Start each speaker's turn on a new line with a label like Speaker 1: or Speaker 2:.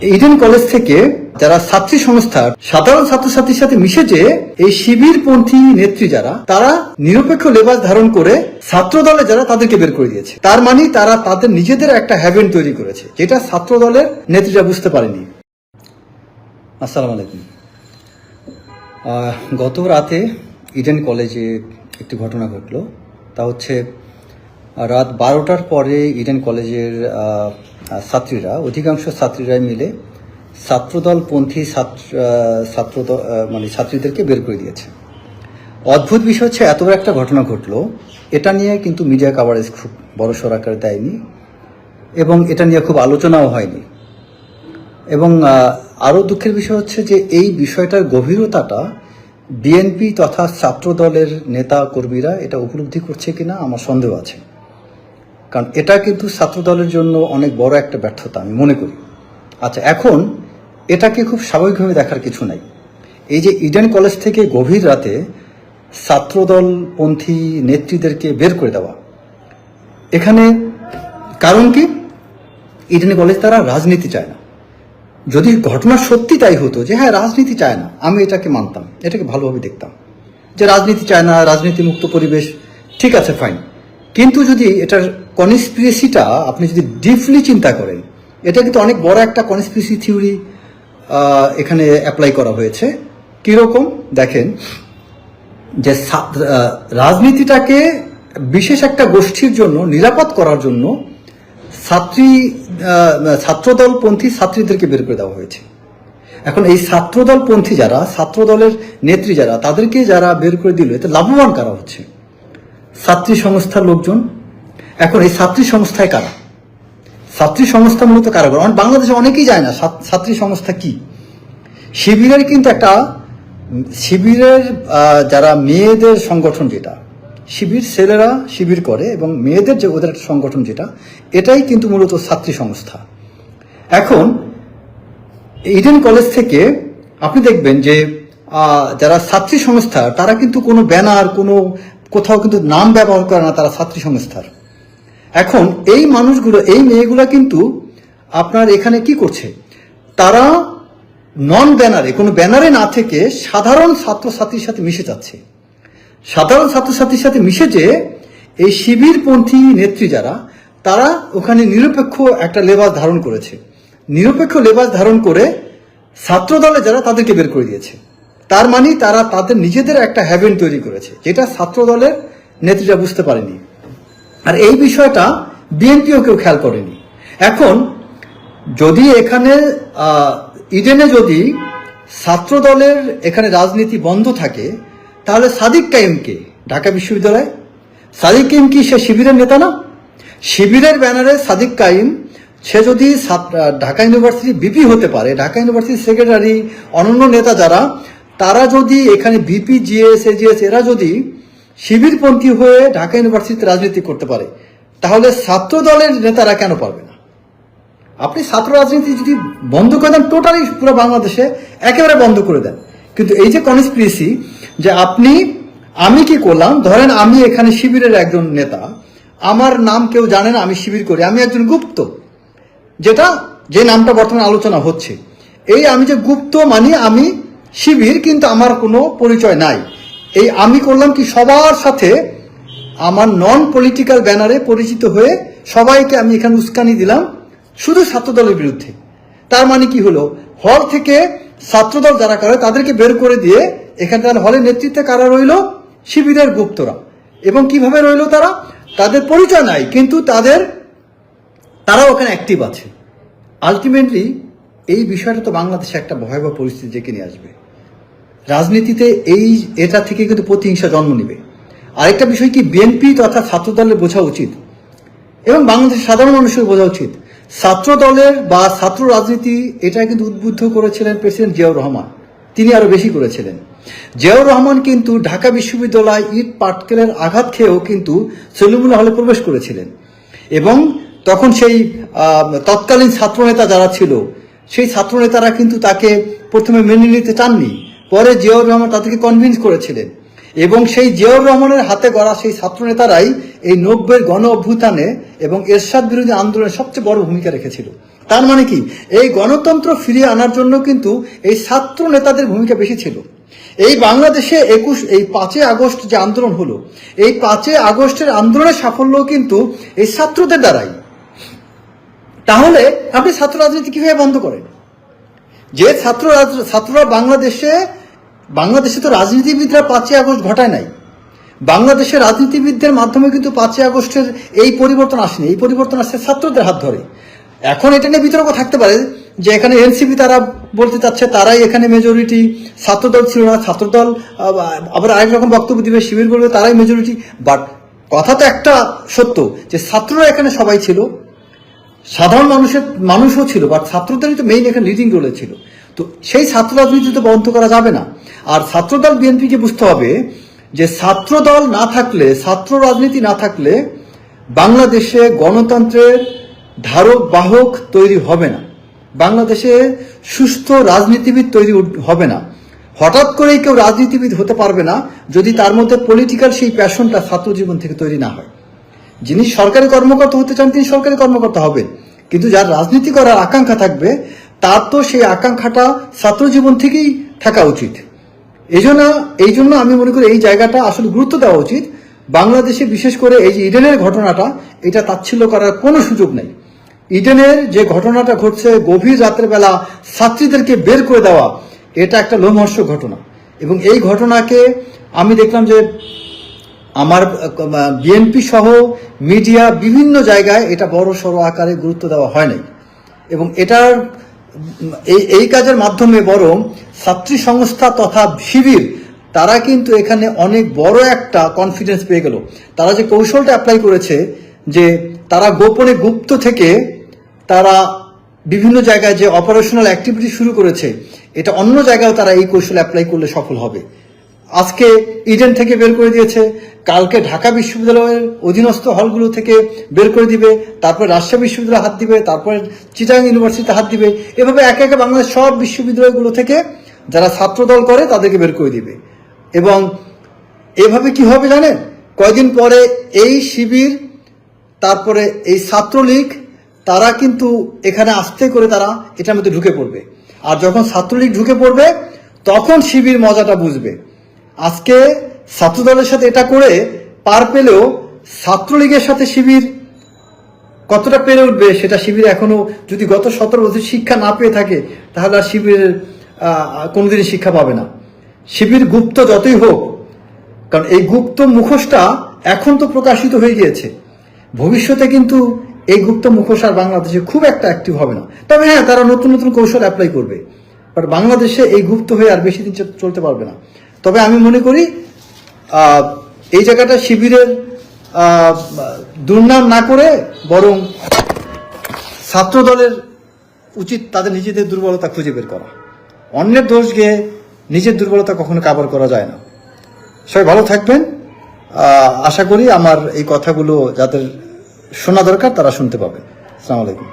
Speaker 1: Eden college থেকে যারা ছাত্রী সংস্থার সাধারণ ছাত্রছাত্রীর সাথে মিশে যে এই শিবিরপন্থী নেত্রী যারা তারা নিরপেক্ষ লেবাস ধারণ করে ছাত্র দলে যারা তাদেরকে বের করে দিয়েছে। তার মানে তারা তাদের নিজেদের একটা হ্যাভেন তৈরি করেছে, যেটা ছাত্র দলের নেত্রীরা বুঝতে পারেনি। আসসালামু আলাইকুম। গত রাতে ইডেন কলেজে একটি ঘটনা ঘটলো। তা হচ্ছে রাত 12টার পরে ইডেন কলেজের ছাত্রীরা, অধিকাংশ ছাত্রীরাই মিলে ছাত্রদলপন্থী ছাত্রীদেরকে বের করে দিয়েছে। অদ্ভুত বিষয় হচ্ছে, এত বড় একটা ঘটনা ঘটলো, এটা নিয়ে কিন্তু মিডিয়া কাভারেজ খুব বড়সড় আকারে দেয়নি এবং এটা নিয়ে খুব আলোচনাও হয়নি। এবং আরও দুঃখের বিষয় হচ্ছে যে এই বিষয়টার গভীরতাটা বিএনপি তথা ছাত্রদলের নেতা কর্মীরা এটা উপলব্ধি করছে কিনা আমার সন্দেহ আছে। কারণ এটা কিন্তু ছাত্রদলের জন্য অনেক বড় একটা ব্যর্থতা আমি মনে করি। আচ্ছা, এখন এটাকে খুব স্বাভাবিকভাবে দেখার কিছু নাই। এই যে ইডেন কলেজ থেকে গভীর রাতে ছাত্রদলপন্থী নেত্রীদেরকে বের করে দেওয়া, এখানে কারণ কি? ইডেন কলেজ তারা রাজনীতি চায় না। যদি ঘটনা সত্যি তাই হতো যে হ্যাঁ রাজনীতি চায় না, আমি এটাকে মানতাম, এটাকে ভালোভাবে দেখতাম যে রাজনীতি চায় না, রাজনীতি মুক্ত পরিবেশ, ঠিক আছে, ফাইন। কিন্তু যদি এটার কনস্পিরেসিটা আপনি যদি ডিপলি চিন্তা করেন, এটা কিন্তু অনেক বড় একটা কনস্পিরেসি থিওরি এখানে অ্যাপ্লাই করা হয়েছে। কীরকম দেখেন, যে রাজনীতিটাকে বিশেষ একটা গোষ্ঠীর জন্য নিরাপদ করার জন্য ছাত্রদলপন্থী ছাত্রীদেরকে বের করে দেওয়া হয়েছে। এখন এই ছাত্রদলপন্থী যারা, ছাত্রদলের নেত্রী যারা, তাদেরকে যারা বের করে দিল, এতে লাভবান কারা হচ্ছে? ছাত্রী সংস্থার লোকজন। এখন এই ছাত্রী সংস্থায় কারা? ছাত্রী সংস্থা মূলত কারা করে? বাংলাদেশে অনেকেই যায় না ছাত্রী সংস্থা কি। শিবিরের কিন্তু একটা শিবিরের যারা মেয়েদের সংগঠন, যেটা শিবির ছেলেরা শিবির করে এবং মেয়েদের যে ওদের একটা সংগঠন যেটা, এটাই কিন্তু মূলত ছাত্রী সংস্থা। এখন ইডেন কলেজ থেকে আপনি দেখবেন যে যারা ছাত্রী সংস্থা তারা কিন্তু কোনো ব্যানার, কোনো কোথাও কিন্তু নাম ব্যবহার করে না তারা ছাত্রী সংস্থার। এখন এই মানুষগুলো, এই মেয়েগুলো কিন্তু আপনার এখানে কি করছে? তারা নন ব্যানারে, কোনো ব্যানারে না থেকে সাধারণ ছাত্রছাত্রীর সাথে মিশে যাচ্ছে। সাধারণ ছাত্রছাত্রীর সাথে মিশে যে এই শিবিরপন্থী নেত্রী যারা, তারা ওখানে নিরপেক্ষ একটা লেবাস ধারণ করেছে। নিরপেক্ষ লেবাস ধারণ করে ছাত্রদলে যারা, তাদেরকে বের করে দিয়েছে। তার মানে তারা তাদের নিজেদের একটা হ্যাভেন তৈরি করেছে, যেটা ছাত্রদলের নেত্রীরা বুঝতে পারেনি। আর এই বিষয়টা বিএনপিও কেউ খেয়াল করেনি। এখন যদি এখানে ইডেনে যদি ছাত্রদলের এখানে রাজনীতি বন্ধ থাকে, তাহলে সাদিক কাইমকে ঢাকা বিশ্ববিদ্যালয়, সাদিক কাইম কি সে শিবিরের নেতা না? শিবিরের ব্যানারে সাদিক কাইম, সে যদি ঢাকা ইউনিভার্সিটি বিপি হতে পারে, ঢাকা ইউনিভার্সিটির সেক্রেটারি, অন্যান্য নেতা যারা, তারা যদি এখানে বিপি, জিএস, এজিএস, এরা যদি শিবিরপন্থী হয়ে ঢাকা ইউনিভার্সিটিতে রাজনীতি করতে পারে, তাহলে ছাত্র দলের নেতারা কেন পারবে না? আপনি ছাত্র রাজনীতি যদি বন্ধ করে দেন, টোটালি পুরো বাংলাদেশে একেবারে বন্ধ করে দেন। কিন্তু এই যে কনস্পিরেসি, যে আমি কি করলাম, ধরেন আমি এখানে শিবিরের একজন নেতা, আমার নাম কেউ জানে না, আমি শিবির করি, আমি একজন গুপ্ত, যে নামটা বর্তমানে আলোচনা হচ্ছে, এই আমি যে গুপ্ত মানে আমি শিবির, কিন্তু আমার কোনো পরিচয় নাই। এই আমি করলাম কি, সবার সাথে আমার নন পলিটিক্যাল ব্যানারে পরিচিত হয়ে সবাইকে আমি এখানে উস্কানি দিলাম শুধু ছাত্রদলের বিরুদ্ধে। তার মানে কি হলো, হল থেকে ছাত্রদল যারা করে তাদেরকে বের করে দিয়ে এখানে তার হলের নেতৃত্বে কারা রইল? শিবিরের গুপ্তরা। এবং কিভাবে রইল তারা? তাদের পরিচয় নাই, কিন্তু তারা ওখানে অ্যাক্টিভ আছে। আলটিমেটলি এই বিষয়টা তো বাংলাদেশে একটা ভয়াবহ পরিস্থিতি ডেকে নিয়ে আসবে। রাজনীতিতে এটা থেকে কিন্তু প্রতিহিংসা জন্ম নেবে। আরেকটা বিষয় কি, বিএনপি তথা ছাত্রদলের বোঝা উচিত এবং বাংলাদেশের সাধারণ মানুষের বোঝা উচিত, ছাত্রদলের বা ছাত্র রাজনীতি এটা কিন্তু উদ্বুদ্ধ করেছিলেন প্রেসিডেন্ট জিয়াউর রহমান, তিনি আরো বেশি করেছিলেন। জিয়াউর রহমান কিন্তু ঢাকা বিশ্ববিদ্যালয় ইট পাটকেলের আঘাত খেয়েও কিন্তু সলিমুল্লাহ হলে প্রবেশ করেছিলেন এবং তখন সেই তৎকালীন ছাত্রনেতা যারা ছিল, সেই ছাত্রনেতারা কিন্তু তাকে প্রথমে মেনে নিতে চাননি, পরে জিয়াউর রহমান তাদেরকে কনভিন্স করেছিলেন এবং সেই জিয়াউর রহমানের হাতে গড়া সেই ছাত্রনেতারাই এই 90-এর গণ অভ্যুত্থানে এবং এরশাদ বিরোধী আন্দোলনে সবচেয়ে বড় ভূমিকা রেখেছিল। তার মানে কি, এই গণতন্ত্র ফিরিয়ে আনার জন্য কিন্তু এই ছাত্র নেতাদের ভূমিকা বেশি ছিল। এই বাংলাদেশে 5ই আগস্ট যে আন্দোলন হলো, এই 5ই আগস্টের আন্দোলনের সাফল্য কিন্তু এই ছাত্রদের দ্বারাই। তাহলে আপনি ছাত্র রাজনীতি কিভাবে বন্ধ করেন? যে ছাত্ররা বাংলাদেশে তো রাজনীতিবিদরা 5ই আগস্ট ঘটায় নাই। বাংলাদেশের রাজনীতিবিদদের মাধ্যমে কিন্তু 5ই আগস্টের এই পরিবর্তন আসেনি। এই পরিবর্তন আসছে ছাত্রদের হাত ধরে। এখন এটা নিয়ে বিতর্ক থাকতে পারে যে এখানে এনসিপি তারা বলতে চাচ্ছে তারাই এখানে মেজরিটি, ছাত্রদল ছিল না, ছাত্রদল আবার আরেক রকম বক্তব্য দিবে, শিবির বলবে তারাই মেজরিটি। বাট কথা তো একটা সত্য যে ছাত্ররা এখানে সবাই ছিল, সাধারণ মানুষও ছিল, বাট ছাত্রদেরই তো মেইন এখানে লিডিং রোলে ছিল। তো সেই ছাত্র রাজনীতি তো বন্ধ করা যাবে না। আর ছাত্রদল বিএনপিকে বুঝতে হবে যে ছাত্রদল না থাকলে, ছাত্র রাজনীতি না থাকলে বাংলাদেশে গণতন্ত্রের ধারক বাহক তৈরি হবে না, বাংলাদেশে সুস্থ রাজনীতিবিদ তৈরি হবে না। হঠাৎ করেই কেউ রাজনীতিবিদ হতে পারবে না যদি তার মধ্যে পলিটিক্যাল সেই প্যাশনটা ছাত্র জীবন থেকে তৈরি না হয়। যিনি সরকারি কর্মকর্তা হতে চান তিনি সরকারি কর্মকর্তা হবেন, কিন্তু যার রাজনীতি করার আকাঙ্ক্ষা থাকবে তার তো সেই আকাঙ্ক্ষাটা ছাত্র জীবন থেকেই থাকা উচিত। এই জন্য আমি মনে করি এই জায়গাটা আসলে গুরুত্ব দেওয়া উচিত। বাংলাদেশে বিশেষ করে এই যে ইডেনের ঘটনাটা, এটা তাচ্ছিল্য করার কোনো সুযোগ নেই। ইডেনের যে ঘটনাটা ঘটছে, গভীর রাতের বেলা ছাত্রীদেরকে বের করে দেওয়া, এটা একটা লোমহর্ষক ঘটনা। এবং এই ঘটনাকে আমি দেখলাম যে আমার বিএনপি সহ মিডিয়া বিভিন্ন জায়গায় এটা বড় সড় আকারে গুরুত্ব দেওয়া হয় নাই। এবং এটার এই কাজের মাধ্যমে বরং ছাত্রী সংস্থা তথা শিবির তারা কিন্তু এখানে অনেক বড় একটা কনফিডেন্স পেয়ে গেল। তারা যে কৌশলটা অ্যাপ্লাই করেছে যে তারা গোপনে গুপ্ত থেকে তারা বিভিন্ন জায়গায় যে অপারেশনাল অ্যাক্টিভিটি শুরু করেছে, এটা অন্য জায়গায় তারা এই কৌশল অ্যাপ্লাই করলে সফল হবে। আজকে ইডেন থেকে বের করে দিয়েছে, কালকে ঢাকা বিশ্ববিদ্যালয়ের অধীনস্থ হলগুলো থেকে বের করে দিবে, তারপর রাজশাহী বিশ্ববিদ্যালয় হাত দিবে, তারপর চিটাগাং ইউনিভার্সিটিতে হাত দিবে, এভাবে একে একে বাংলাদেশ সব বিশ্ববিদ্যালয়গুলো থেকে যারা ছাত্রদল করে তাদেরকে বের করে দিবে। এবং এভাবে কি হবে জানেন, কয়দিন পরে এই শিবির তারপরে এই ছাত্রলীগ তারা কিন্তু এখানে আস্তে করে তারা এটার মধ্যে ঢুকে পড়বে। আর যখন ছাত্রলীগ ঢুকে পড়বে তখন শিবির মজাটা বুঝবে। আজকে ছাত্রদলের সাথে এটা করে পার পেলেও ছাত্রলীগের সাথে শিবির কতটা পেরে উঠবে সেটা শিবির এখনো, যদি গত 17 বছর শিক্ষা না পেয়ে থাকে তাহলে আর শিবিরের কোনোদিনই শিক্ষা পাবে না। শিবির গুপ্ত যতই হোক, কারণ এই গুপ্ত মুখোশটা এখন তো প্রকাশিত হয়ে গিয়েছে, ভবিষ্যতে কিন্তু এই গুপ্ত মুখোশ আর বাংলাদেশে খুব একটা অ্যাক্টিভ হবে না। তবে হ্যাঁ, তারা নতুন নতুন কৌশল অ্যাপ্লাই করবে, বাট বাংলাদেশে এই গুপ্ত হয়ে আর বেশি দিন চলতে পারবে না। তবে আমি মনে করি এই জায়গাটা শিবিরের দুর্নাম না করে বরং ছাত্র দলের উচিত তাদের নিজেদের দুর্বলতা খুঁজে বের করা। অন্যের দোষ গিয়ে নিজের দুর্বলতা কখনো কাভার করা যায় না। সবাই ভালো থাকবেন। আশা করি আমার এই কথাগুলো যাদের শোনা দরকার তারা শুনতে পাবেন। আসসালামু আলাইকুম।